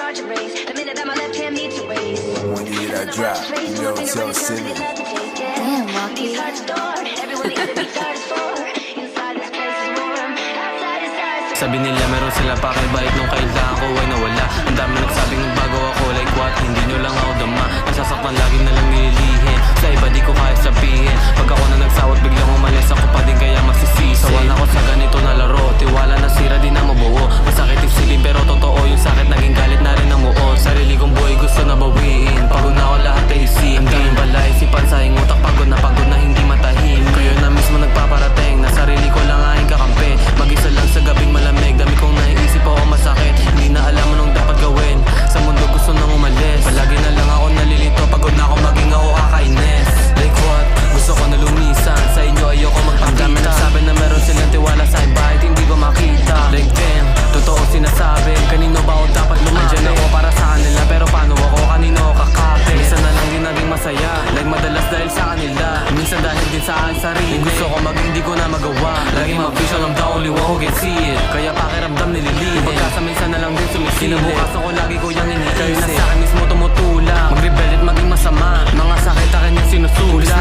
heart to race. The minute that my left hand needs to race. When you hear that drop, you know it's all silly. Damn, Rocky. These hearts adore. Everyone needs to be started for. Inside this place is warm. Outside is ice. Sabi nila meron sila pakibalik nung kailangan ko ay nawala. Ang dami nagsabing nagbago ako, like what? Hindi nyo lang ako dama. Nasasaktan lagi na lang nililihin. Sa iba di ko kaya sabihin. Pag ako na nagsawat biglang umalis, ako pa din kaya magsisisi. Sawan ako sa ganito na laro, tiwala na sira di na mabuo. Masakit isipin pero totoo yung sakit, naging galit na rin ang muo. Sarili kong buhay gusto na bawiin, pagod na ako lahat ay isipin. Ang daming pala isipan sa utak, pagod na hindi matahim. Kayo na mismo nagpaparating, na sarili ko lang aking kakampi. Mag-isa lang sa gabing malamig, dami kong naiisip ako masakit. Hindi na alam anong dapat gawin, sa mundo gusto nang umalis. Palagi na lang ako nalilito, pagod na ako maging ako kakainis. Like what? Gusto ko na lumisan, sa inyo ayoko magpakita. Ang dami nagsabi na meron silang tiwala sa akin, bakit hindi ko makita? Like damn, totoo sinasabi, kanino ba ako dapat lumapit? Andyan ako para sa kanila, pero paano ako kanino ako kakapit? Minsan na lang din naging masaya, like madalas dahil sa kanila, minsan dahil din sa aking sarili. Gusto ko maging di ko na magawa, laging mag-vision, I'm the only one who can see it. Kaya pakiramdam nililihin, pagkasa minsan na lang din sumisilip. Kinabukasan ko lagi ko yung iniisip, kayo na sa akin mismo tumutulak. Mag-rebel at maging masama, mga sakit akin yung sinusulat.